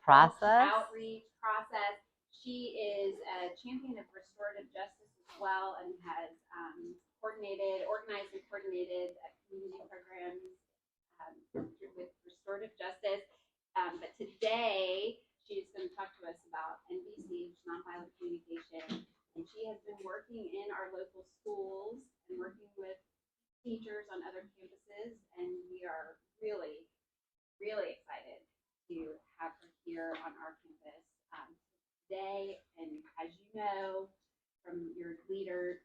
process. She is a champion of restorative justice as well, and has organized and coordinated community programs with restorative justice. But today, she's going to talk to us about NVC, Nonviolent Communication. And she has been working in our local schools and working with teachers on other campuses. And we are really, really excited to have her here on our campus today. And as you know from your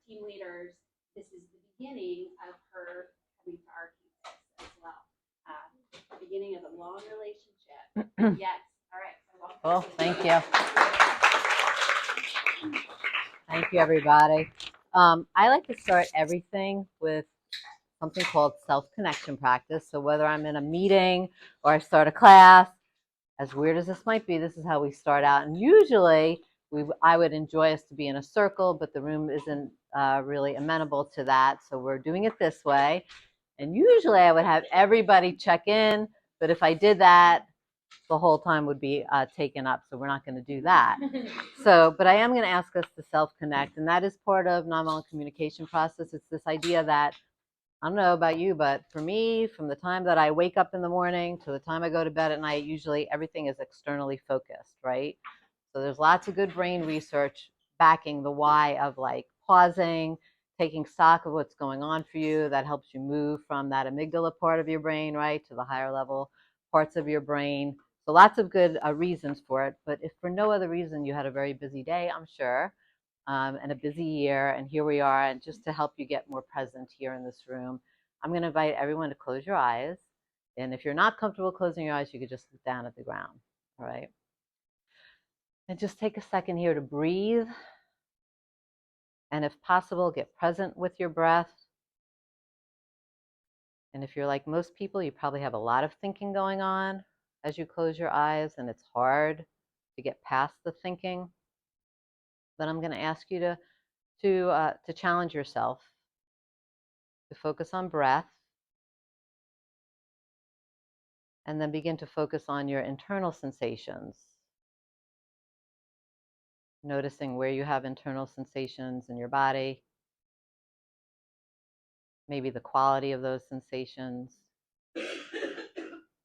team leaders, this is the beginning of her coming to our campus as well. Beginning of a long relationship. Yes. All right. So well, thank you. Thank you, everybody. I like to start everything with something called self-connection practice. So whether I'm in a meeting or I start a class, as weird as this might be, this is how we start out. And usually I would enjoy us to be in a circle, but the room isn't really amenable to that. So we're doing it this way. And usually I would have everybody check in, but if I did that, the whole time would be taken up. So we're not going to do that. But I am going to ask us to self-connect. And that is part of nonviolent communication process. It's this idea that, I don't know about you, but for me, from the time that I wake up in the morning to the time I go to bed at night, usually everything is externally focused, right? So there's lots of good brain research backing the why of like pausing, taking stock of what's going on for you. That helps you move from that amygdala part of your brain, right, to the higher level parts of your brain. So lots of good reasons for it. But if for no other reason you had a very busy day, I'm sure, and a busy year, and here we are, and just to help you get more present here in this room, I'm going to invite everyone to close your eyes. And if you're not comfortable closing your eyes, you could just look down at the ground, all right? And just take a second here to breathe. And if possible, get present with your breath. And if you're like most people, you probably have a lot of thinking going on as you close your eyes, and it's hard to get past the thinking. But I'm going to ask you to challenge yourself to focus on breath, and then begin to focus on your internal sensations. Noticing where you have internal sensations in your body, maybe the quality of those sensations.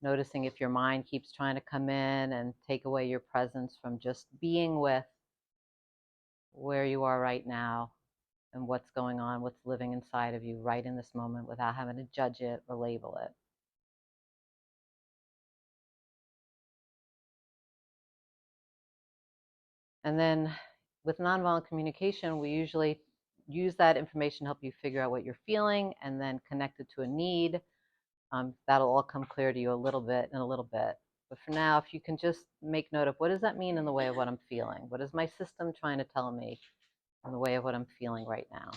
Noticing if your mind keeps trying to come in and take away your presence from just being with where you are right now and what's going on, what's living inside of you right in this moment without having to judge it or label it. And then with nonviolent communication, we usually use that information to help you figure out what you're feeling and then connect it to a need. That'll all come clear to you a little bit in a little bit. But for now, if you can just make note of what does that mean in the way of what I'm feeling? What is my system trying to tell me in the way of what I'm feeling right now?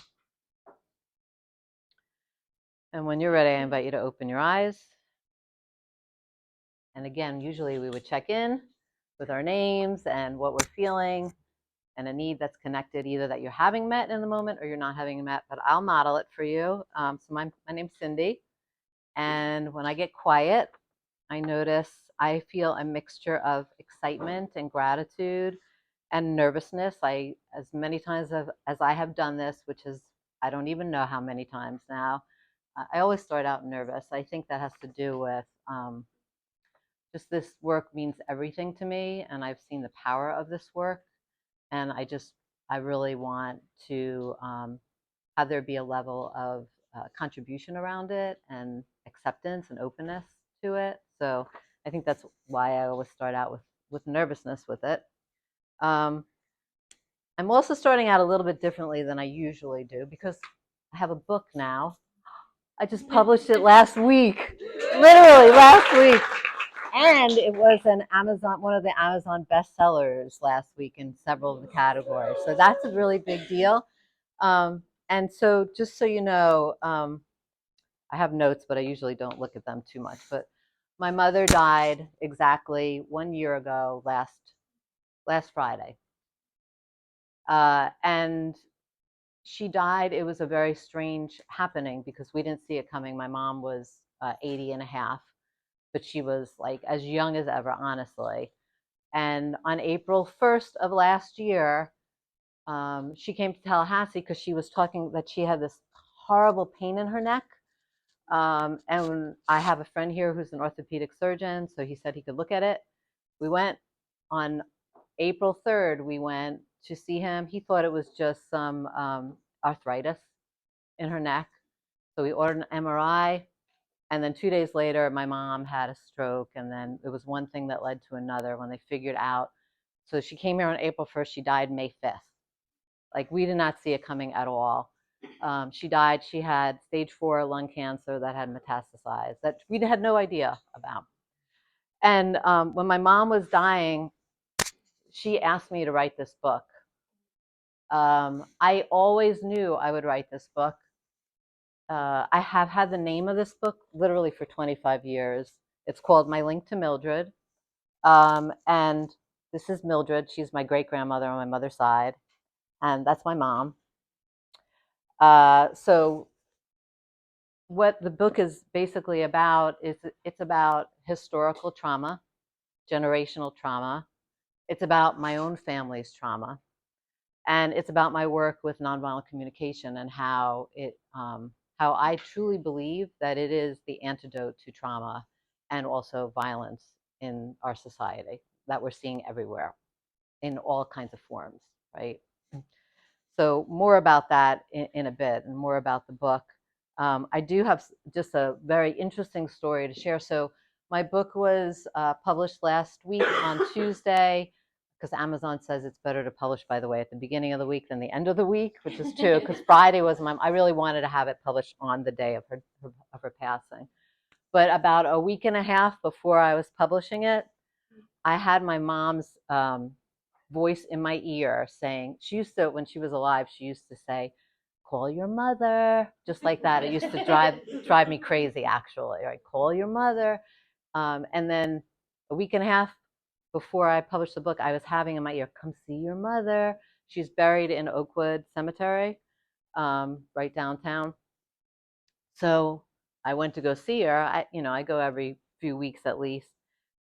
And when you're ready, I invite you to open your eyes. And again, usually we would check in with our names and what we're feeling and a need that's connected, either that you're having met in the moment or you're not having met, but I'll model it for you. So my name's Cindy. And when I get quiet, I feel a mixture of excitement and gratitude and nervousness. As many times as I have done this, which is, I don't even know how many times now, I always start out nervous. I think that has to do with just this work means everything to me, and I've seen the power of this work. And I really want to have there be a level of contribution around it and acceptance and openness to it. So I think that's why I always start out with nervousness with it. I'm also starting out a little bit differently than I usually do because I have a book now. I just published it last week, literally last week. And it was one of the Amazon bestsellers last week in several of the categories. So that's a really big deal. And so just so you know, I have notes, but I usually don't look at them too much. But my mother died exactly 1 year ago last Friday. And she died. It was a very strange happening because we didn't see it coming. My mom was 80 and a half. But she was like as young as ever, honestly. And on April 1st of last year, she came to Tallahassee because she was talking that she had this horrible pain in her neck. And I have a friend here who's an orthopedic surgeon, so he said he could look at it. We went on April 3rd, we went to see him. He thought it was just some arthritis in her neck. So we ordered an MRI. And then 2 days later, my mom had a stroke. And then it was one thing that led to another when they figured out. So she came here on April 1st. She died May 5th. Like, we did not see it coming at all. She died. She had stage 4 lung cancer that had metastasized that we had no idea about. And when my mom was dying, she asked me to write this book. I always knew I would write this book. I have had the name of this book literally for 25 years. It's called My Link to Mildred. And this is Mildred. She's my great-grandmother on my mother's side. And that's my mom. So what the book is basically about is it's about historical trauma, generational trauma. It's about my own family's trauma. And it's about my work with nonviolent communication and how I truly believe that it is the antidote to trauma and also violence in our society that we're seeing everywhere in all kinds of forms, right? So more about that in a bit, and more about the book. I do have just a very interesting story to share. So my book was published last week on Tuesday, because Amazon says it's better to publish, by the way, at the beginning of the week than the end of the week, which is true, because Friday was I really wanted to have it published on the day of her passing. But about a week and a half before I was publishing it, I had my mom's voice in my ear saying, she used to, when she was alive, she used to say, call your mother, just like that. It used to drive me crazy, actually. Right? Call your mother. And then a week and a half before I published the book, I was having in my ear, come see your mother. She's buried in Oakwood Cemetery, right downtown. So I went to go see her. I go every few weeks at least.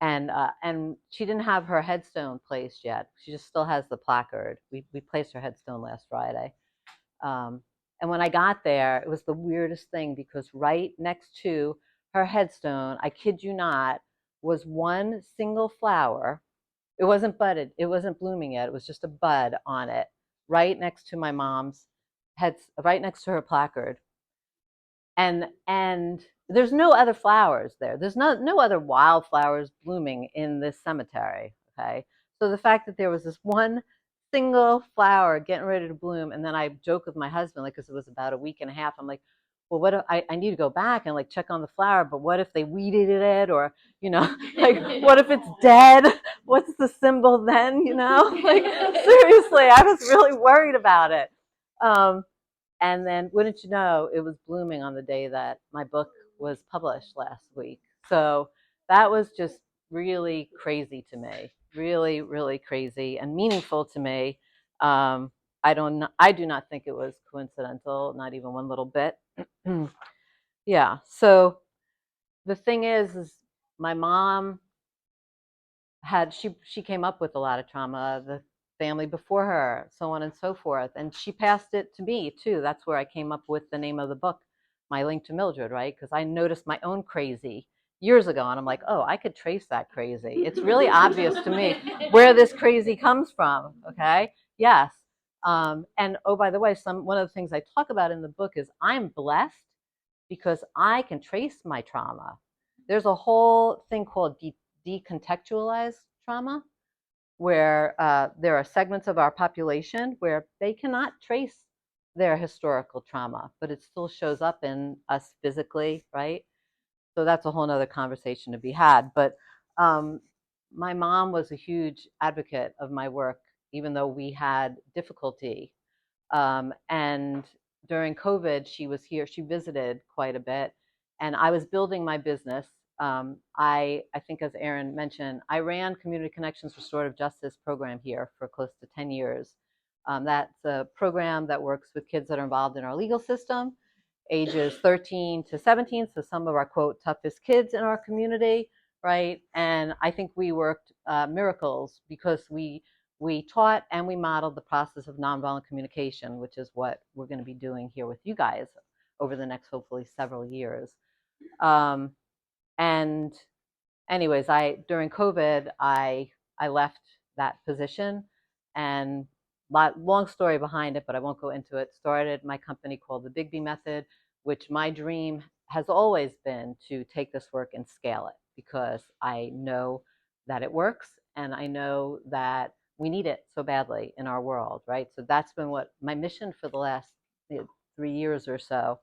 And she didn't have her headstone placed yet. She just still has the placard. We placed her headstone last Friday. And when I got there, it was the weirdest thing because right next to her headstone, I kid you not, was one single flower. It wasn't budded. It wasn't blooming yet. It was just a bud on it, right next to my mom's head, right next to her placard. And there's no other flowers there. There's no other wildflowers blooming in this cemetery. Okay, so the fact that there was this one single flower getting ready to bloom, and then I joke with my husband, like, because it was about a week and a half. I'm like, well, what if I need to go back and like check on the flower, but what if they weeded it, or like, what if it's dead? What's the symbol then? Like, seriously, I was really worried about it. And then, wouldn't you know, it was blooming on the day that my book was published last week. So that was just really crazy to me, really, really crazy and meaningful to me. I do not think it was coincidental, not even one little bit. Yeah. So the thing is my mom she came up with a lot of trauma, the family before her, so on and so forth, and she passed it to me too. That's where I came up with the name of the book, My Link to Mildred, right? Because I noticed my own crazy years ago, and I'm like, oh, I could trace that crazy. It's really obvious to me where this crazy comes from. Okay, yes. And oh, by the way, one of the things I talk about in the book is I'm blessed because I can trace my trauma. There's a whole thing called decontextualized trauma, where there are segments of our population where they cannot trace their historical trauma, but it still shows up in us physically, right? So that's a whole nother conversation to be had. But my mom was a huge advocate of my work, even though we had difficulty. And during COVID, she was here. She visited quite a bit, and I was building my business. I think, as Erin mentioned, I ran Community Connections Restorative Justice program here for close to 10 years. That's a program that works with kids that are involved in our legal system, ages 13 to 17. So some of our, quote, toughest kids in our community. right? And I think we worked miracles because we taught and we modeled the process of nonviolent communication, which is what we're going to be doing here with you guys over the next hopefully several years. Um, and anyways, I during COVID, I left that position, and long story behind it, but I won't go into it. Started my company called the Bigbie Method, which my dream has always been to take this work and scale it because I know that it works and I know that we need it so badly in our world, right? So that's been what my mission for the last 3 years or so.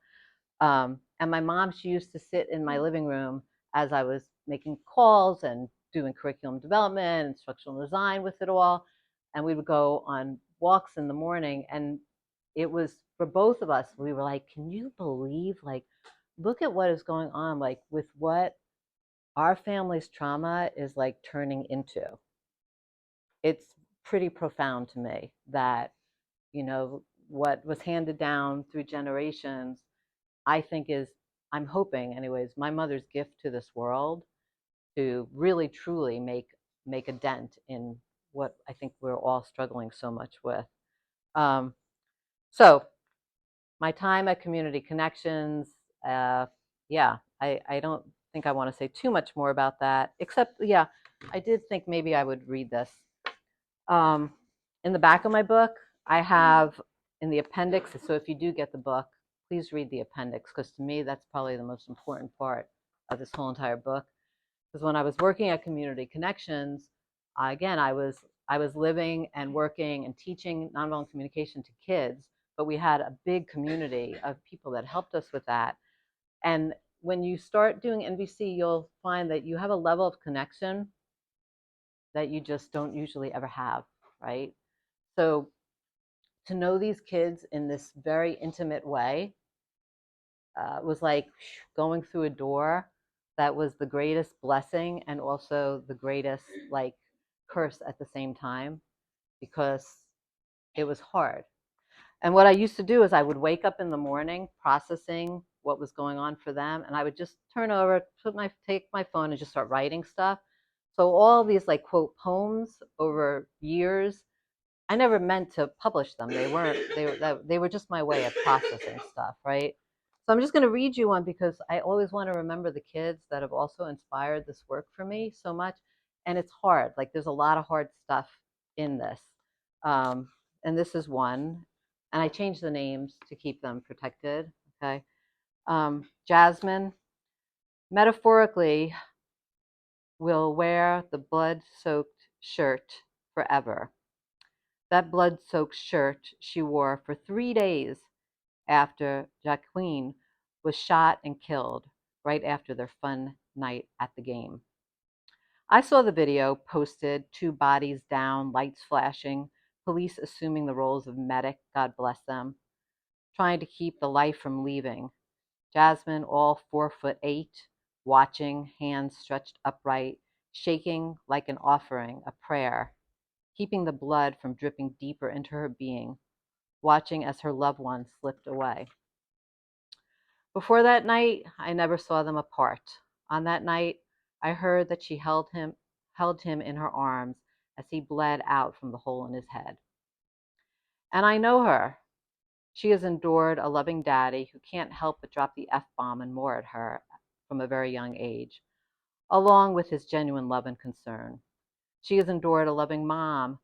And my mom, she used to sit in my living room as I was making calls and doing curriculum development, instructional design with it all. And we would go on walks in the morning. And it was for both of us, we were like, can you believe, like, look at what is going on, like, with what our family's trauma is like turning into. It's pretty profound to me that, what was handed down through generations I think is, I'm hoping anyways, my mother's gift to this world to really truly make a dent in what I think we're all struggling so much with. Um, so my time at Community Connections, yeah, I don't think I want to say too much more about that, except, yeah, I did think maybe I would read this. Um, in the back of my book, I have in the appendix, so if you do get the book, please read the appendix, because to me, that's probably the most important part of this whole entire book. Because when I was working at Community Connections, again, I was living and working and teaching nonviolent communication to kids, but we had a big community of people that helped us with that. And when you start doing NVC, you'll find that you have a level of connection that you just don't usually ever have, right? So to know these kids in this very intimate way was like going through a door that was the greatest blessing and also the greatest like curse at the same time because it was hard. And what I used to do is I would wake up in the morning processing what was going on for them, and I would just turn over, take my phone and just start writing stuff. So all these like quote poems over years, I never meant to publish them. They weren't. They were just my way of processing stuff, right? So I'm just going to read you one because I always want to remember the kids that have also inspired this work for me so much. And it's hard. Like there's a lot of hard stuff in this. Um, and this is one. And I changed the names to keep them protected. Okay. Jasmine, metaphorically, will wear the blood-soaked shirt forever. That blood-soaked shirt she wore for 3 days after Jacqueline was shot and killed right after their fun night at the game. I saw the video posted, 2 bodies down, lights flashing, police assuming the roles of medic, God bless them, trying to keep the life from leaving. Jasmine, all 4'8", watching, hands stretched upright, shaking like an offering, a prayer, keeping the blood from dripping deeper into her being, watching as her loved one slipped away. Before that night, I never saw them apart. On that night, I heard that she held him in her arms as he bled out from the hole in his head. And I know her. She has endured a loving daddy who can't help but drop the F-bomb and more at her from a very young age, along with his genuine love and concern. She has endured a loving mom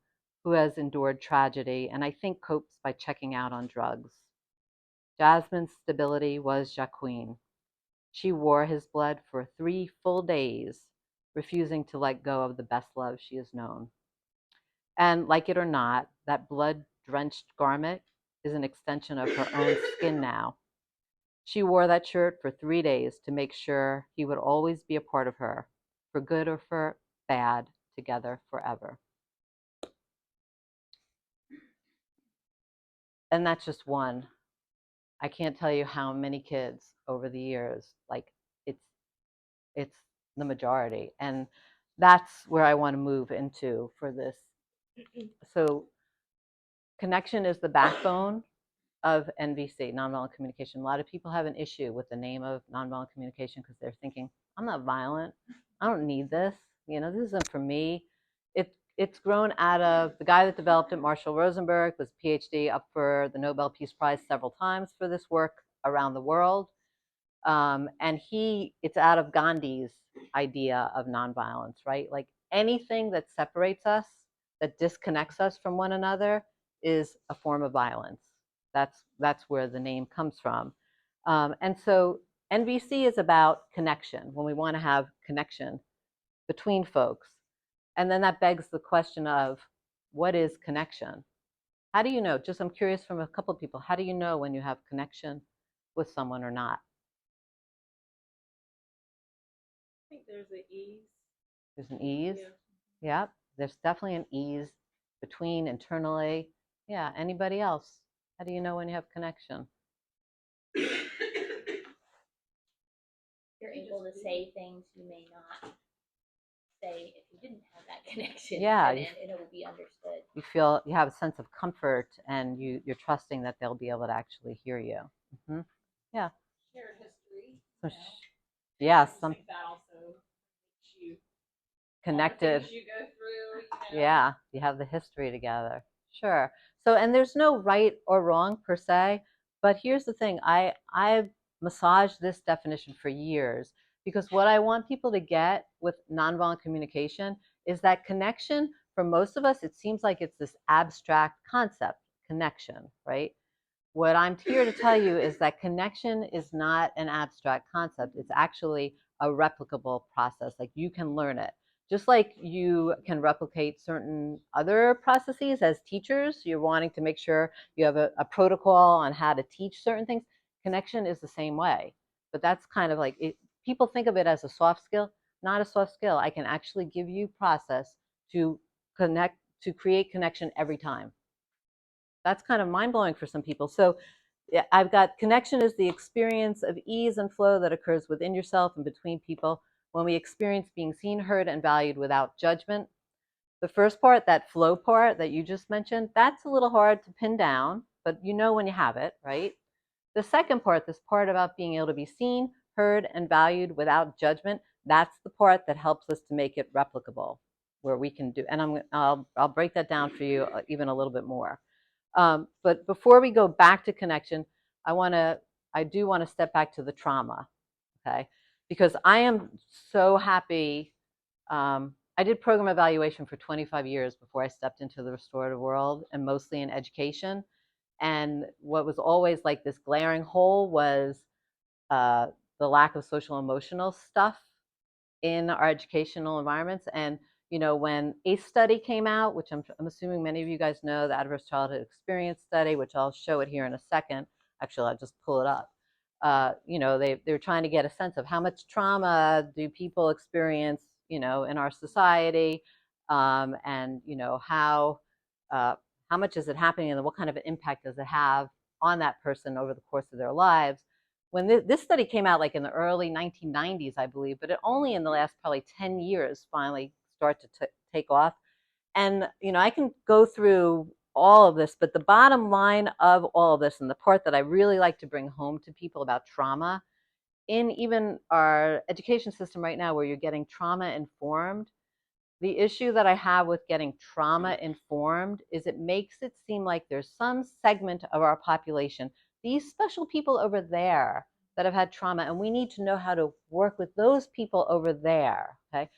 who has endured tragedy and I think copes by checking out on drugs. Jasmine's stability was Jacqueline. She wore his blood for 3 full days, refusing to let go of the best love she has known. And like it or not, that blood-drenched garment is an extension of her own skin now. She wore that shirt for 3 days to make sure he would always be a part of her, for good or for bad, together forever. And that's just one. I can't tell you how many kids over the years, like it's it's the majority. And that's where I want to move into for this. So connection is the backbone of NVC, nonviolent communication. A lot of people have an issue with the name of nonviolent communication because they're thinking, I'm not violent. I don't need this. This isn't for me. It's grown out of the guy that developed it, Marshall Rosenberg, was a PhD, up for the Nobel Peace Prize several times for this work around the world. And it's out of Gandhi's idea of nonviolence, right? Like anything that separates us, that disconnects us from one another, is a form of violence. That's where the name comes from. And so NVC is about connection, when we want to have connection between folks. And then that begs the question of, what is connection? How do you know? Just, I'm curious from a couple of people, how do you know when you have connection with someone or not? I think there's an ease. There's an ease. Yeah. Yep. There's definitely an ease between, internally. Yeah. Anybody else? How do you know when you have connection? You're able to say things you may not say if you didn't have that connection. Yeah. And it will be understood. You feel you have a sense of comfort, and you're trusting that they'll be able to actually hear you. Mm-hmm. Yeah. Shared history. So, yeah. I think that also makes you Connected. You go through. Yeah. You have the history together. Sure. So, and there's no right or wrong per se, but here's the thing. I've massaged this definition for years, because what I want people to get with nonviolent communication is that connection, for most of us, it seems like it's this abstract concept, connection, right? What I'm here to tell you is that connection is not an abstract concept. It's actually a replicable process. Like, you can learn it. Just like you can replicate certain other processes as teachers, you're wanting to make sure you have a protocol on how to teach certain things. Connection is the same way. But that's kind of like, people think of it as a soft skill. Not a soft skill. I can actually give you process to connect, to create connection every time. That's kind of mind-blowing for some people. So yeah, I've got connection is the experience of ease and flow that occurs within yourself and between people when we experience being seen, heard, and valued without judgment. The first part, that flow part that you just mentioned, that's a little hard to pin down, but you know when you have it, right? The second part, this part about being able to be seen, heard, and valued without judgment, that's the part that helps us to make it replicable, where we can do, and I'll break that down for you even a little bit more. But before we go back to connection, I do want to step back to the trauma, okay? Because I am so happy. I did program evaluation for 25 years before I stepped into the restorative world, and mostly in education. And what was always like this glaring hole was the lack of social emotional stuff in our educational environments. And when ACE study came out, which I'm assuming many of you guys know, the Adverse Childhood Experience Study, which I'll show it here in a second. Actually, I'll just pull it up. They were trying to get a sense of how much trauma do people experience, in our society, and how much is it happening, and what kind of an impact does it have on that person over the course of their lives. When this study came out, like in the early 1990s, I believe, but it only in the last probably 10 years finally start to take off. And I can go through all of this, but the bottom line of all of this, and the part that I really like to bring home to people about trauma, in even our education system right now, where you're getting trauma informed, the issue that I have with getting trauma informed is it makes it seem like there's some segment of our population, these special people over there, that have had trauma, and we need to know how to work with those people over there. Okay,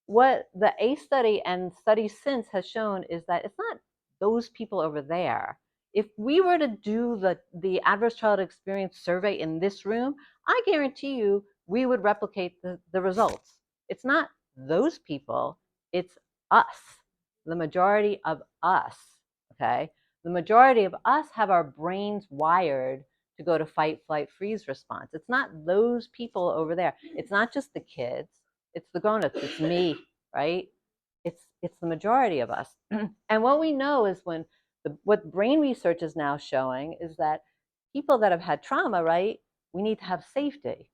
what the ACE study and studies since has shown is that it's not those people over there. If we were to do the adverse childhood experience survey in this room, I guarantee you we would replicate the results. It's not those people, it's us, the majority of us, okay? The majority of us have our brains wired to go to fight, flight, freeze response. It's not those people over there. It's not just the kids. It's the grown-ups. It's me, right? It's the majority of us. And what we know is what brain research is now showing is that people that have had trauma, right, we need to have safety.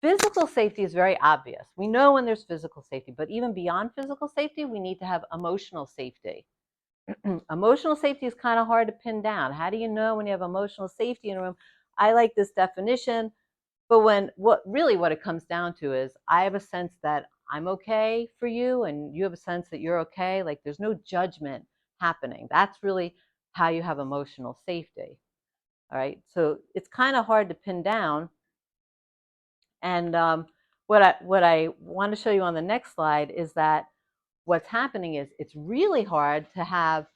Physical safety is very obvious. We know when there's physical safety, but even beyond physical safety, we need to have emotional safety. Emotional safety is kind of hard to pin down. How do you know when you have emotional safety in a room? I like this definition. But what it comes down to is I have a sense that I'm okay for you and you have a sense that you're okay. Like there's no judgment happening. That's really how you have emotional safety. All right. So it's kind of hard to pin down. And what I want to show you on the next slide is that what's happening is it's really hard to have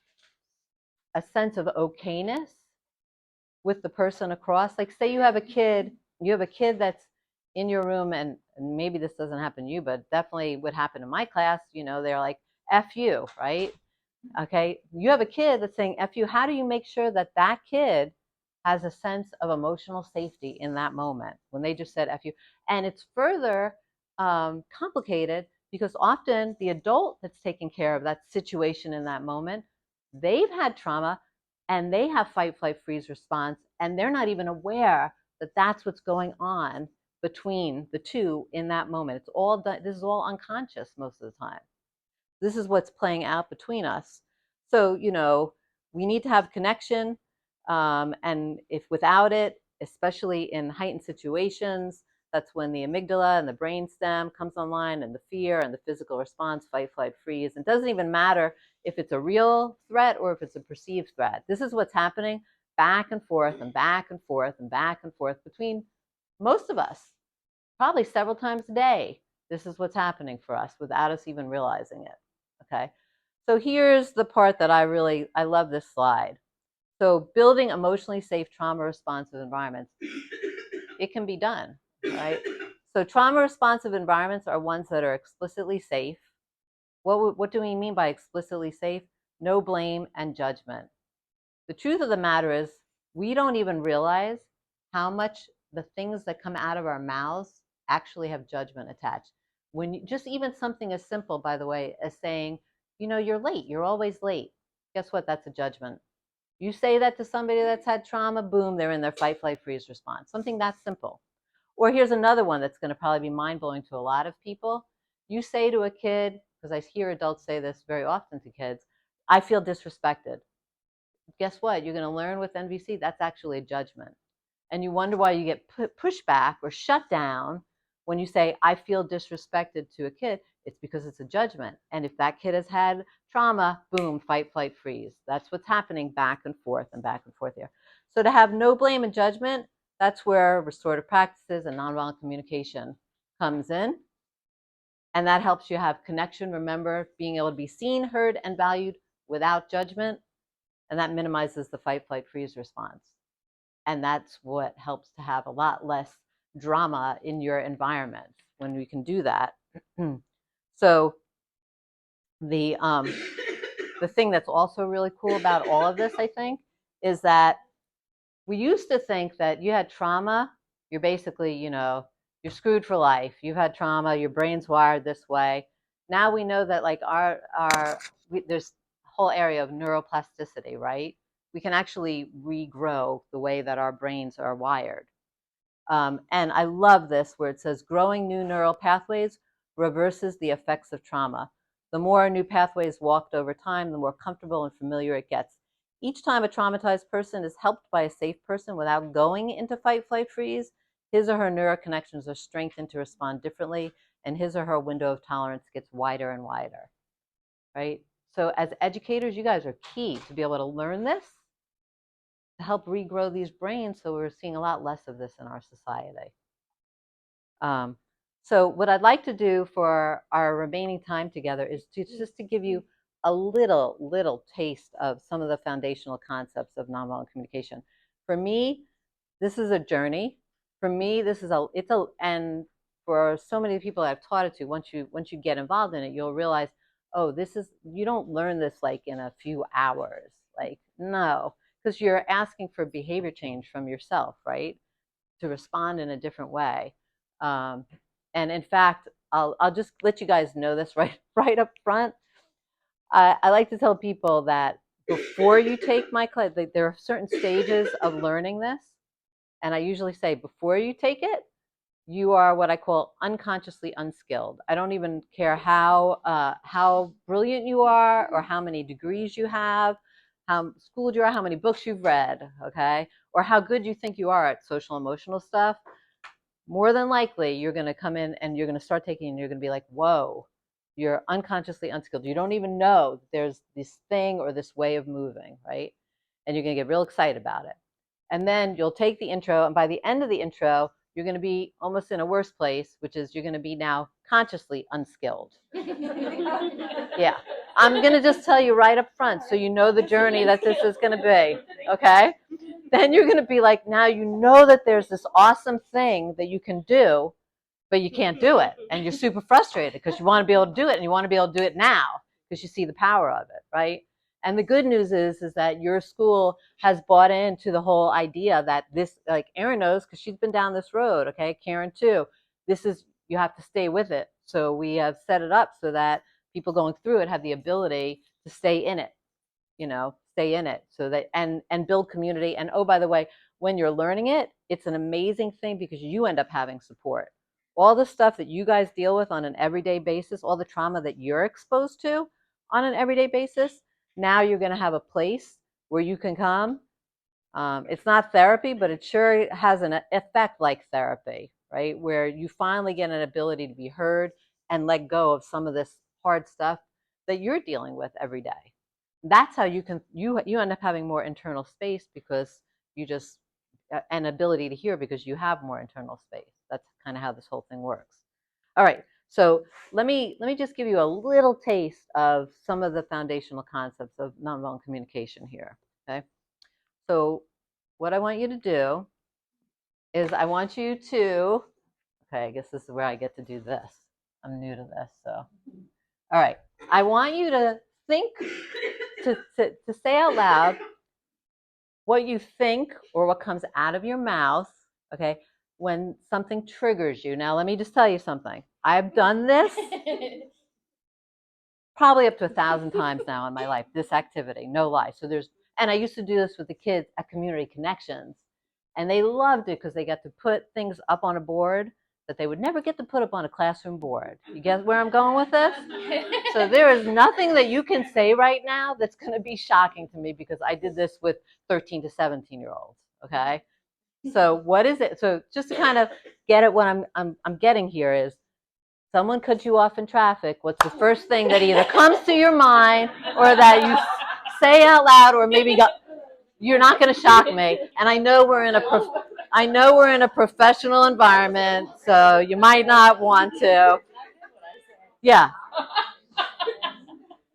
a sense of okayness with the person across. Like say you have a kid that's in your room, and maybe this doesn't happen to you, but definitely would happen in my class. They're like, F you, right? Okay, you have a kid that's saying F you. How do you make sure that that kid has a sense of emotional safety in that moment when they just said F you? And it's further complicated because often the adult that's taking care of that situation in that moment, they've had trauma and they have fight, flight, freeze response, and they're not even aware that that's what's going on between the two in that moment. It's all done, this is all unconscious most of the time. This is what's playing out between us. So, we need to have connection. And if without it, especially in heightened situations, that's when the amygdala and the brainstem comes online and the fear and the physical response, fight, flight, freeze. It doesn't even matter if it's a real threat or if it's a perceived threat. This is what's happening back and forth and back and forth and back and forth between most of us, probably several times a day. This is what's happening for us without us even realizing it. Okay, so here's the part that I love this slide. So building emotionally safe trauma responsive environments, it can be done, right? So trauma responsive environments are ones that are explicitly safe. What do we mean by explicitly safe? No blame and judgment. The truth of the matter is we don't even realize how much the things that come out of our mouths actually have judgment attached. When just even something as simple, by the way, as saying, you're late, you're always late. Guess what? That's a judgment. You say that to somebody that's had trauma, boom, they're in their fight, flight, freeze response. Something that simple. Or here's another one that's going to probably be mind-blowing to a lot of people. You say to a kid, because I hear adults say this very often to kids, I feel disrespected. Guess what? You're going to learn with NVC, that's actually a judgment. And you wonder why you get pushback or shut down when you say, I feel disrespected to a kid. It's because it's a judgment. And if that kid has had trauma, boom, fight, flight, freeze. That's what's happening back and forth here. So to have no blame and judgment, that's where restorative practices and nonviolent communication comes in. And that helps you have connection. Remember, being able to be seen, heard, and valued without judgment. And that minimizes the fight, flight, freeze response. And that's what helps to have a lot less drama in your environment when we can do that. So the thing that's also really cool about all of this, I think, is that we used to think that you had trauma, you're basically, you're screwed for life. You've had trauma, your brain's wired this way. Now we know that like there's a whole area of neuroplasticity, right? We can actually regrow the way that our brains are wired. And I love this where it says growing new neural pathways reverses the effects of trauma. The more new pathways walked over time, the more comfortable and familiar it gets. Each time a traumatized person is helped by a safe person without going into fight, flight, freeze, his or her neural connections are strengthened to respond differently, and his or her window of tolerance gets wider and wider, right? So as educators, you guys are key to be able to learn this, to help regrow these brains so we're seeing a lot less of this in our society. So what I'd like to do for our remaining time together is just to give you a little taste of some of the foundational concepts of nonviolent communication. For me, this is a journey. For me, and for so many people I've taught it to, once you get involved in it, you'll realize, oh, you don't learn this like in a few hours. Like, no, because you're asking for behavior change from yourself, right? To respond in a different way. And in fact, I'll just let you guys know this right up front. I like to tell people that before you take my class, there are certain stages of learning this. And I usually say before you take it, you are what I call unconsciously unskilled. I don't even care how brilliant you are or how many degrees you have, how schooled you are, how many books you've read, okay? Or how good you think you are at social emotional stuff. more than likely you're going to come in and you're going to start taking and you're going to be like, whoa, you're unconsciously unskilled. You don't even know that there's this thing or this way of moving, right? And you're going to get real excited about it. And then you'll take the intro, and by the end of the intro, you're going to be almost in a worse place, which is you're going to be now consciously unskilled. Yeah. I'm going to just tell you right up front so you know the journey that this is going to be, okay? Then you're going to be like, now you know that there's this awesome thing that you can do, but you can't do it. And you're super frustrated because you want to be able to do it, and you want to be able to do it now because you see the power of it, right? And the good news is that your school has bought into the whole idea that this, like Erin knows because she's been down this road, okay? Karen too. This is, you have to stay with it. So we have set it up so that people going through it have the ability to stay in it, stay in it so that, and build community. And oh, by the way, when you're learning it, it's an amazing thing because you end up having support. All the stuff that you guys deal with on an everyday basis, all the trauma that you're exposed to on an everyday basis, now you're going to have a place where you can come. It's not therapy, but it sure has an effect like therapy, right? Where you finally get an ability to be heard and let go of some of this hard stuff that you're dealing with every day. That's how you end up having more internal space because you just an ability to hear because you have more internal space. That's kind of how this whole thing works. All right. So let me just give you a little taste of some of the foundational concepts of nonviolent communication here. Okay. So what I want you to do is I want you to, okay, I guess this is where I get to do this. I'm new to this, so. All right. I want you to think, to say out loud what you think or what comes out of your mouth, okay, when something triggers you. Now, let me just tell you something. I've done this probably up to 1,000 times now in my life, this activity, no lie. So and I used to do this with the kids at Community Connections, and they loved it because they got to put things up on a board that they would never get to put up on a classroom board. You guess where I'm going with this? So there is nothing that you can say right now that's going to be shocking to me because I did this with 13 to 17-year-olds, okay? So what is it? So just to kind of get at what I'm getting here is, someone cut you off in traffic, what's the first thing that either comes to your mind or that you say out loud, or maybe you're not going to shock me. And I know we're in a professional environment, so you might not want to. Yeah.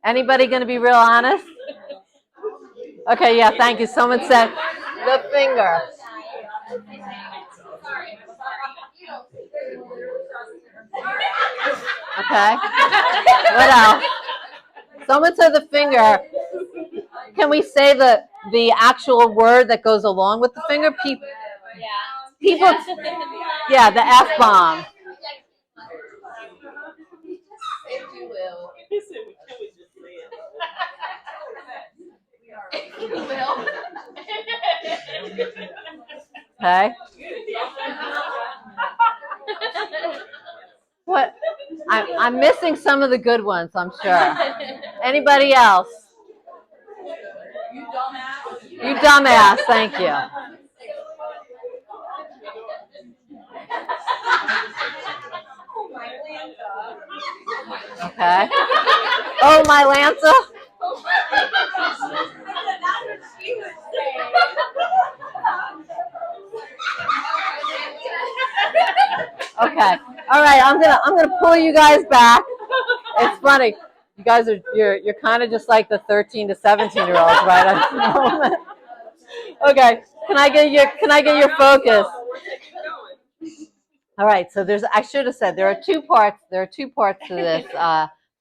Anybody going to be real honest? Okay, yeah, thank you. Someone said the finger. Okay. What else? Someone said the finger. Can we say the actual word that goes along with the finger? People, yeah, the F-bomb. If you will. Okay. What? I'm missing some of the good ones, I'm sure. Anybody else? You dumbass. You dumbass, thank you. Okay. Oh, my Lanza. Okay. All right. I'm gonna pull you guys back. It's funny. You guys you're kind of just like the 13 to 17-year-olds, right? At this moment. Okay. Can I get your focus? All right. So I should have said there are two parts. There are two parts to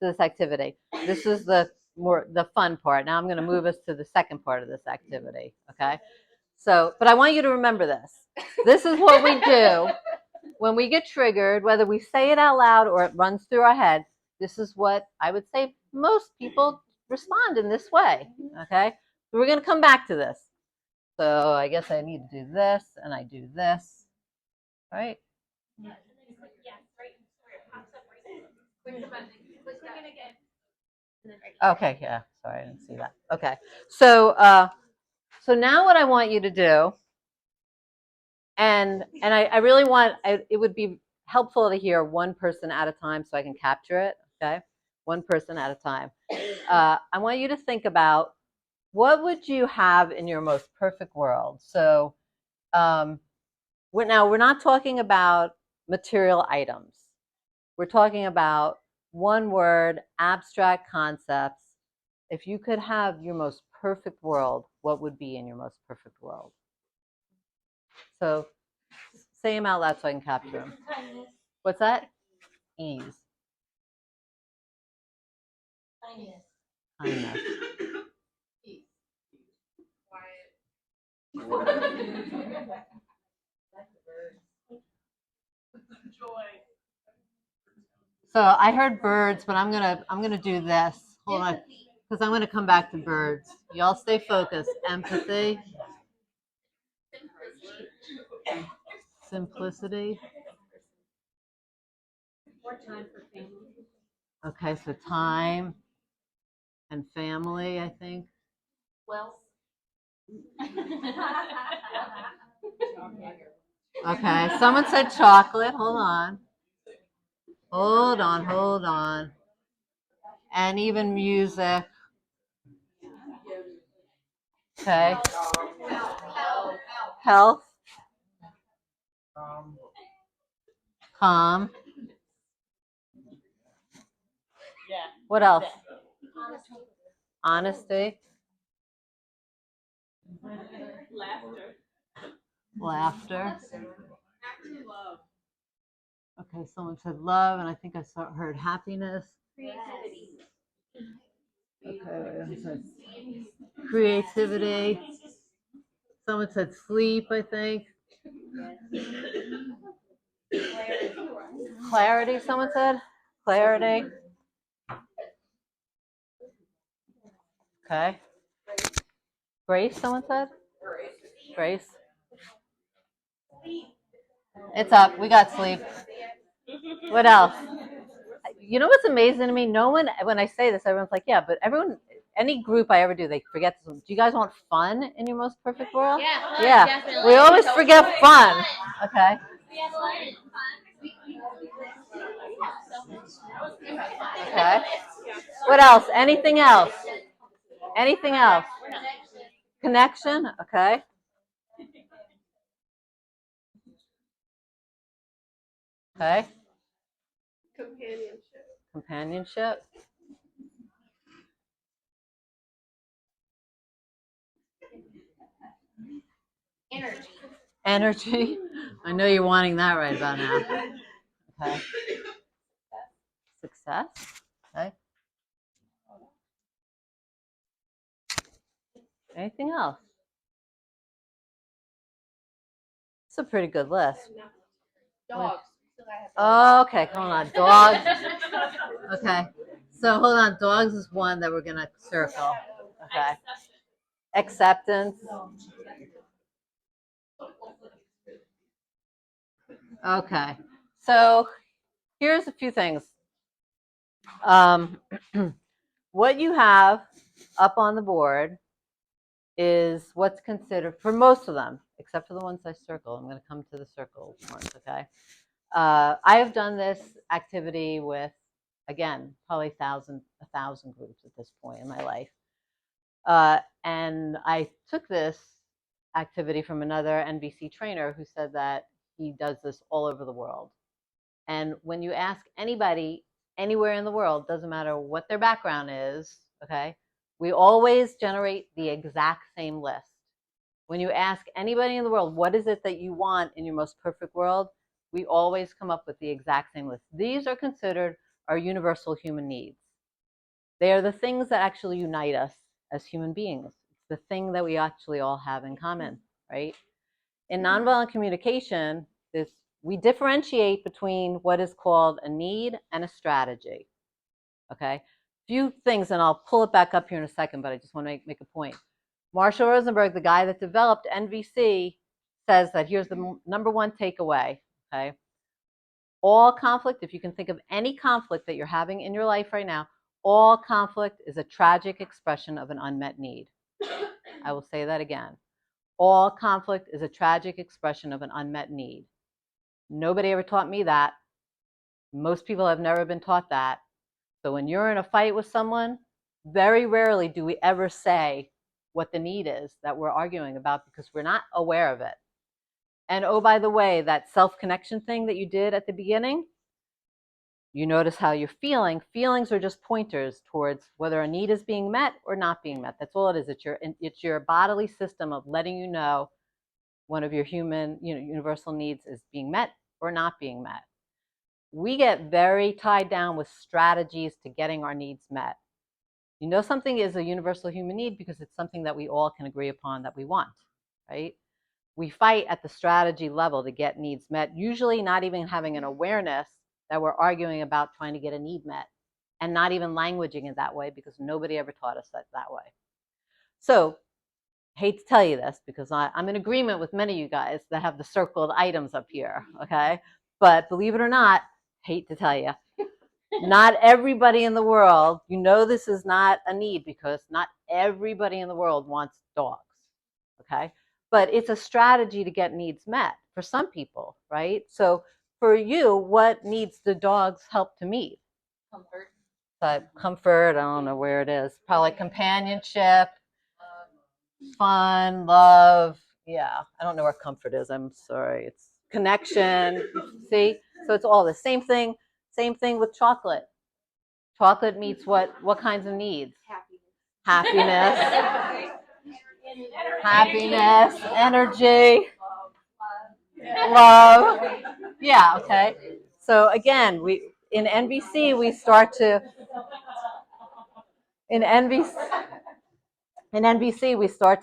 this activity. This is the fun part. Now I'm going to move us to the second part of this activity. Okay. So, but I want you to remember this. This is what we do when we get triggered, whether we say it out loud or it runs through our head. This is what I would say most people respond in this way. Okay. So we're going to come back to this. So I guess I need to do this and I do this. Right? Okay, yeah, sorry, I didn't see that. Okay, so now what I want you to do, And I really it would be helpful to hear one person at a time so I can capture it, okay? One person at a time. I want you to think about, what would you have in your most perfect world? So we're not talking about material items. We're talking about one word, abstract concepts. If you could have your most perfect world, what would be in your most perfect world? So say them out loud so I can capture them. What's that? Ease. Kindness. So I heard birds, but I'm gonna do this. Hold on, because I'm gonna come back to birds. Y'all stay focused. Empathy. Simplicity. More time for family. Okay, so time and family, I think. Well. Okay, someone said chocolate. Hold on. Hold on, hold on. And even music. Okay. Health. Calm. What else? Honesty. Laughter. Okay, someone said love, and I think I heard happiness. Creativity. Okay, creativity. Someone said sleep, I think. Clarity, someone said. Clarity. Okay. Grace, someone said. Grace. It's up. We got sleep. What else? You know what's amazing to me? No one, when I say this, everyone's like, yeah, but everyone, any group I ever do, they forget this one. Do you guys want fun in your most perfect world? Yeah, fun, yeah. definitely. We always forget fun. Okay. Okay. What else? Anything else? Anything else? Connection. Okay. Okay. Companionship. Energy. I know you're wanting that right about now. Okay. Success. Okay. Anything else? It's a pretty good list. Dogs. Oh, okay, hold on. Dogs. Okay. So hold on. Dogs is one that we're gonna circle. Okay. Acceptance. Okay. So here's a few things. What you have up on the board is what's considered, for most of them, except for the ones I circle. I'm going to come to the circle ones, okay? I have done this activity with, again, probably a thousand groups at this point in my life. And I took this activity from another NVC trainer who said that he does this all over the world. And when you ask anybody anywhere in the world, doesn't matter what their background is, okay, we always generate the exact same list. When you ask anybody in the world, what is it that you want in your most perfect world, we always come up with the exact same list. These are considered our universal human needs. They are the things that actually unite us as human beings. It's the thing that we actually all have in common, right? In nonviolent communication, we differentiate between what is called a need and a strategy. Okay? Few things, and I'll pull it back up here in a second, but I just want to make a point. Marshall Rosenberg, the guy that developed NVC, says that here's the number one takeaway. Okay? All conflict, if you can think of any conflict that you're having in your life right now, all conflict is a tragic expression of an unmet need. I will say that again. All conflict is a tragic expression of an unmet need. Nobody ever taught me that. Most people have never been taught that. So when you're in a fight with someone, very rarely do we ever say what the need is that we're arguing about because we're not aware of it. And oh, by the way, that self-connection thing that you did at the beginning, you notice how you're feeling. Feelings are just pointers towards whether a need is being met or not being met. That's all it is. It's your bodily system of letting you know one of your human, universal needs is being met or not being met. We get very tied down with strategies to getting our needs met. You know something is a universal human need because it's something that we all can agree upon that we want, right? We fight at the strategy level to get needs met, usually not even having an awareness that we're arguing about trying to get a need met, and not even languaging it that way because nobody ever taught us that way. So, hate to tell you this because I'm in agreement with many of you guys that have the circled items up here, okay? But believe it or not, hate to tell you, not everybody in the world, this is not a need because not everybody in the world wants dogs, okay? But it's a strategy to get needs met for some people, right? So for you, what needs do dogs help to meet? Comfort. Comfort, I don't know where it is. Probably companionship, fun, love. Yeah, I don't know where comfort is. I'm sorry. It's connection. See? So it's all the same thing. Same thing with chocolate. Chocolate meets what kinds of needs? Happiness. Happiness, energy, love. Yeah, okay. So again, in NVC we start to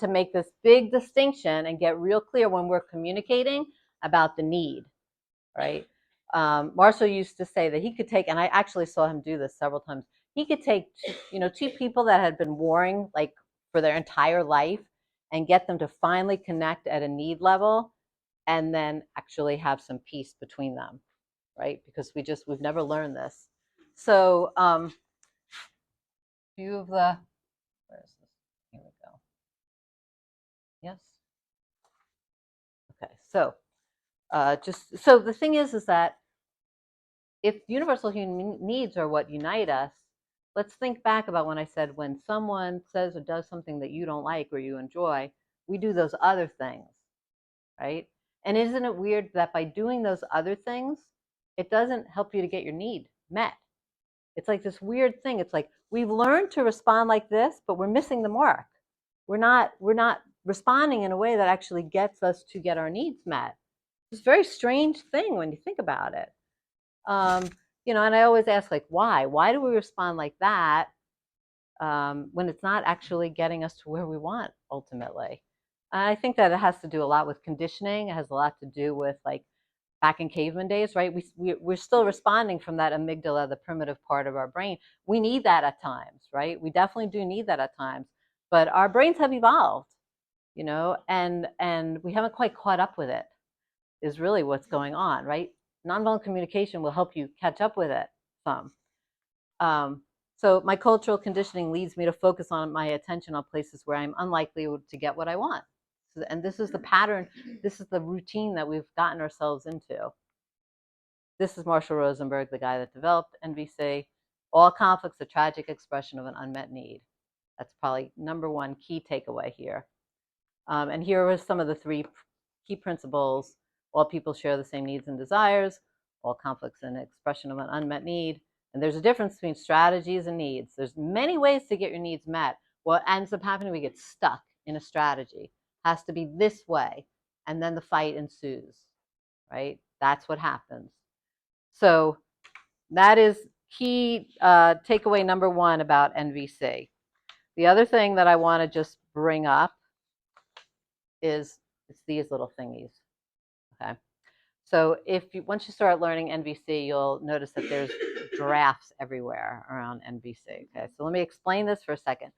make this big distinction and get real clear when we're communicating about the need, right? Marshall used to say that he could take, and I actually saw him do this several times. He could take, two people that had been warring like for their entire life and get them to finally connect at a need level, and then actually have some peace between them, right? Because we've never learned this. So, few of the, where is this? Here we go. Yes. Okay. So, so the thing is that if universal human needs are what unite us, let's think back about when I said when someone says or does something that you don't like or you enjoy, we do those other things, right? And isn't it weird that by doing those other things, it doesn't help you to get your need met? It's like this weird thing. It's like we've learned to respond like this, but we're missing the mark. We're not responding in a way that actually gets us to get our needs met. It's a very strange thing when you think about it. And I always ask, like, why? Why do we respond like that when it's not actually getting us to where we want ultimately? I think that it has to do a lot with conditioning. It has a lot to do with like back in caveman days, right? We're still responding from that amygdala, the primitive part of our brain. We need that at times, right? We definitely do need that at times. But our brains have evolved, and we haven't quite caught up with it, is really what's going on, right? Nonviolent communication will help you catch up with it some. So my cultural conditioning leads me to focus on my attention on places where I'm unlikely to get what I want. And this is the pattern, this is the routine that we've gotten ourselves into. This is Marshall Rosenberg, the guy that developed NVC. All conflict's a tragic expression of an unmet need. That's probably number one key takeaway here. And here are some of the three key principles. All people share the same needs and desires. All conflict's an expression of an unmet need. And there's a difference between strategies and needs. There's many ways to get your needs met. What ends up happening, we get stuck in a strategy. It has to be this way. And then the fight ensues, right? That's what happens. So that is key takeaway number one about NVC. The other thing that I want to just bring up is it's these little thingies. Okay. So once you start learning NVC, you'll notice that there's drafts everywhere around NVC. Okay. So let me explain this for a second.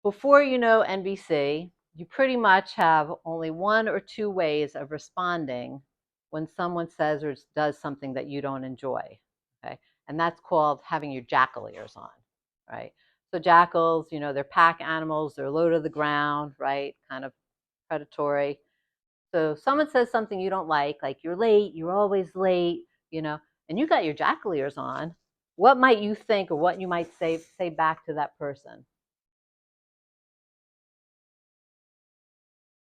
Before you know NVC, you pretty much have only one or two ways of responding when someone says or does something that you don't enjoy. Okay. And that's called having your jackal ears on, right? So jackals, they're pack animals, they're low to the ground, right? Kind of predatory. So someone says something you don't like you're late, you're always late, and you got your jackal ears on. What might you think, or what you might say back to that person?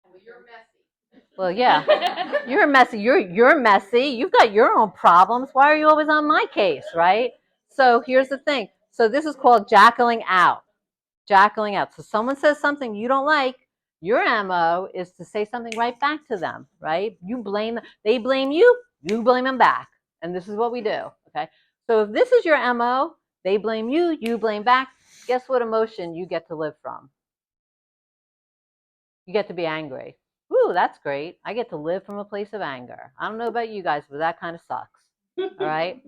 Well, you're messy. Well, yeah, you're messy. You're messy. You've got your own problems. Why are you always on my case, right? So here's the thing. So this is called jackaling out. Jackaling out. So someone says something you don't like, your MO is to say something right back to them, right? You blame them, they blame you, you blame them back. And this is what we do, okay? So if this is your MO, they blame you, you blame back, guess what emotion you get to live from? You get to be angry. Ooh, that's great. I get to live from a place of anger. I don't know about you guys, but that kind of sucks. All right?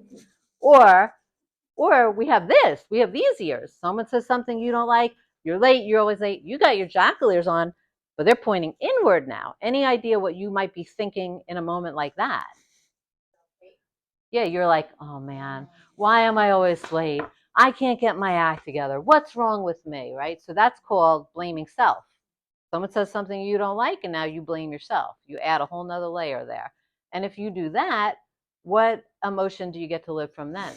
Or we have this. We have these ears. Someone says something you don't like. You're late. You're always late. You got your jackal ears on, but they're pointing inward now. Any idea what you might be thinking in a moment like that? Yeah, you're like, oh man, why am I always late? I can't get my act together. What's wrong with me, right? So that's called blaming self. Someone says something you don't like, and now you blame yourself. You add a whole nother layer there. And if you do that, what emotion do you get to live from then?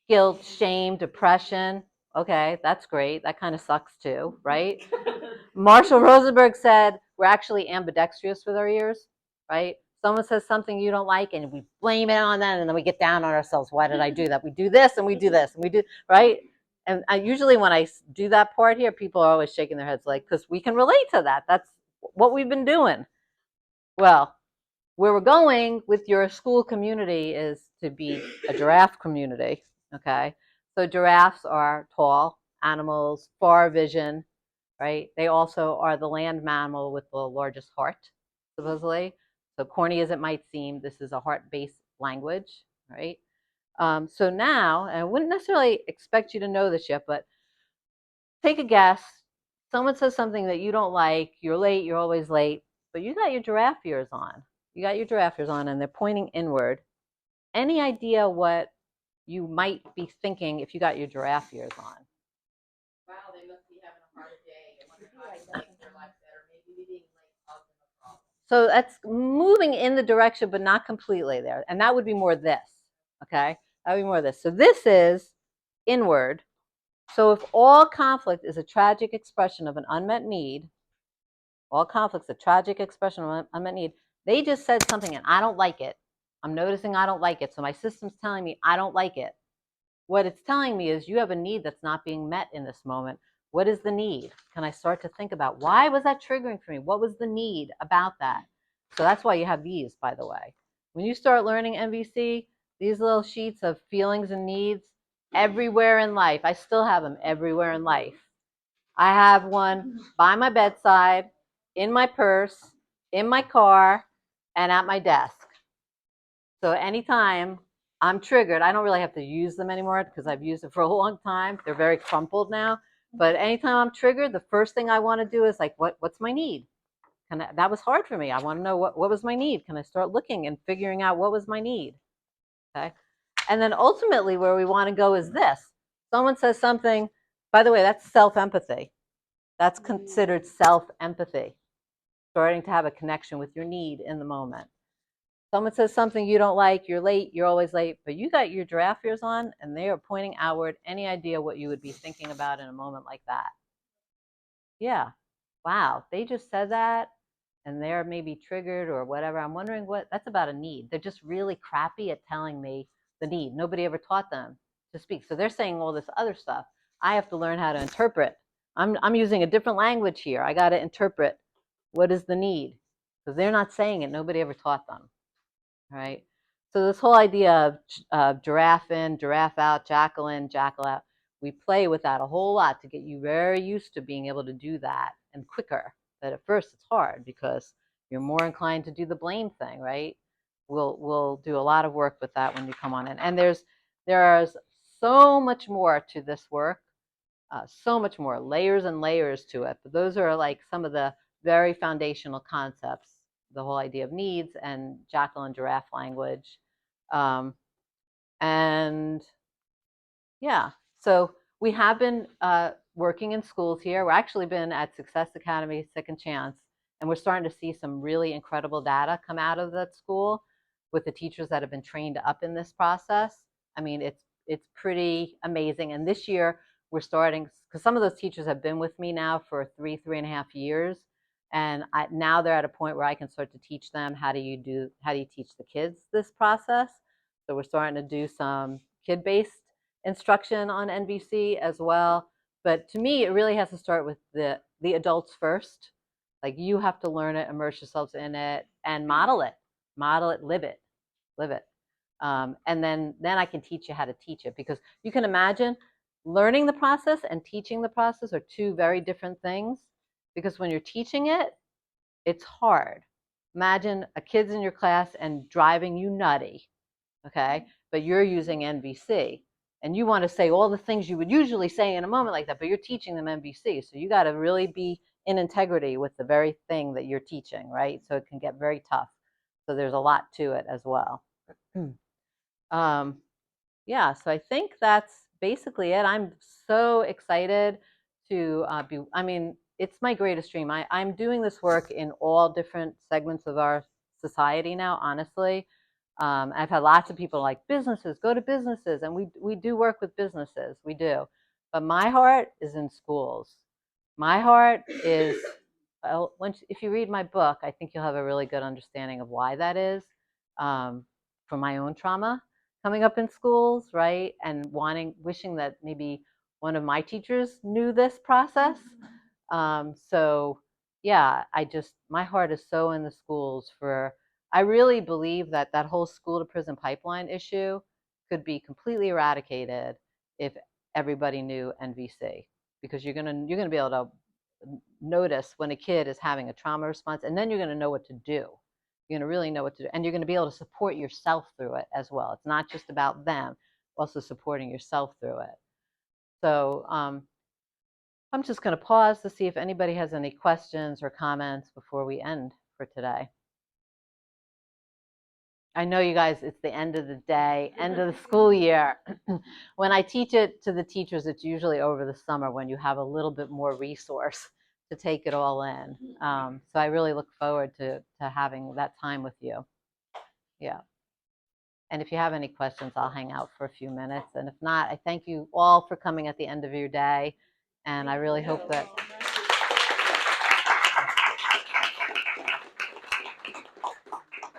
Guilt, shame, depression. Okay, that's great. That kind of sucks too, right? Marshall Rosenberg said we're actually ambidextrous with our ears, right? Someone says something you don't like and we blame it on that, and then we get down on ourselves. Why did I do that? We do this and we do this and we do, right? And usually when I do that part here, people are always shaking their heads like, because we can relate to that. That's what we've been doing. Well, where we're going with your school community is to be a giraffe community, okay? So giraffes are tall animals, far vision, right? They also are the land mammal with the largest heart, supposedly. So corny as it might seem, this is a heart-based language, right? So now, and I wouldn't necessarily expect you to know this yet, but take a guess. Someone says something that you don't like, you're late, you're always late, but you got your giraffe ears on. You got your giraffe ears on and they're pointing inward. Any idea what you might be thinking if you got your giraffe ears on? Wow, they must be having a hard day. I wonder how to make their life better. Maybe being late caused them a problem. So that's moving in the direction, but not completely there. And that would be more this, okay? That would be more this. So this is inward. So if all conflict is a tragic expression of an unmet need, all conflict's a tragic expression of an unmet need, they just said something and I don't like it. I'm noticing I don't like it. So my system's telling me I don't like it. What it's telling me is you have a need that's not being met in this moment. What is the need? Can I start to think about why was that triggering for me? What was the need about that? So that's why you have these, by the way. When you start learning MVC, these little sheets of feelings and needs everywhere in life. I still have them everywhere in life. I have one by my bedside, in my purse, in my car, and at my desk. So anytime I'm triggered, I don't really have to use them anymore because I've used it for a long time. They're very crumpled now. But anytime I'm triggered, the first thing I want to do is like, what's my need? That was hard for me. I want to know what was my need. Can I start looking and figuring out what was my need? Okay. And then ultimately where we want to go is this. Someone says something, by the way, that's self-empathy. That's considered self-empathy. Starting to have a connection with your need in the moment. Someone says something you don't like, you're late, you're always late, but you got your giraffe ears on and they are pointing outward. Any idea what you would be thinking about in a moment like that? Yeah. Wow. They just said that and they're maybe triggered or whatever. I'm wondering what that's about a need. They're just really crappy at telling me the need. Nobody ever taught them to speak. So they're saying all this other stuff. I have to learn how to interpret. I'm using a different language here. I got to interpret what is the need because they're not saying it. Nobody ever taught them. Right? So this whole idea of giraffe in, giraffe out, jackal in, jackal out, we play with that a whole lot to get you very used to being able to do that and quicker. But at first it's hard because you're more inclined to do the blame thing, right? We'll do a lot of work with that when you come on in. And there's so much more to this work, so much more layers and layers to it. But those are like some of the very foundational concepts, the whole idea of needs and jackal and giraffe language. And yeah, so we have been working in schools here. We've actually been at Success Academy Second Chance And we're starting to see some really incredible data come out of that school with the teachers that have been trained up in this process. I mean, it's pretty amazing. And this year we're starting, because some of those teachers have been with me now for 3.5 years. And now they're at a point where I can start to teach them how do you teach the kids this process. So we're starting to do some kid-based instruction on NVC as well. But to me, it really has to start with the adults first. Like you have to learn it, immerse yourselves in it, and model it, live it, live it. And then I can teach you how to teach it, because you can imagine learning the process and teaching the process are two very different things. Because when you're teaching it, it's hard. Imagine a kid's in your class and driving you nutty, okay? But you're using NVC and you want to say all the things you would usually say in a moment like that, but you're teaching them NVC. So you got to really be in integrity with the very thing that you're teaching, right? So it can get very tough. So there's a lot to it as well. Yeah, so I think that's basically it. I'm so excited to I mean, it's my greatest dream. I'm doing this work in all different segments of our society now, honestly. I've had lots of people like businesses, go to businesses, and we do work with businesses, we do. But my heart is in schools. My heart is, if you read my book, I think you'll have a really good understanding of why that is, from my own trauma coming up in schools, right? And wishing that maybe one of my teachers knew this process. So yeah, my heart is so in the schools I really believe that whole school to prison pipeline issue could be completely eradicated if everybody knew NVC, because you're gonna be able to notice when a kid is having a trauma response, and then you're gonna know what to do. You're gonna really know what to do, and you're gonna be able to support yourself through it as well. It's not just about them, also supporting yourself through it. So I'm just going to pause to see if anybody has any questions or comments before we end for today. I know you guys, it's the end of the day, end of the school year. When I teach it to the teachers, it's usually over the summer when you have a little bit more resource to take it all in. So I really look forward to having that time with you. Yeah. And if you have any questions, I'll hang out for a few minutes. And if not, I thank you all for coming at the end of your day. And I really hope that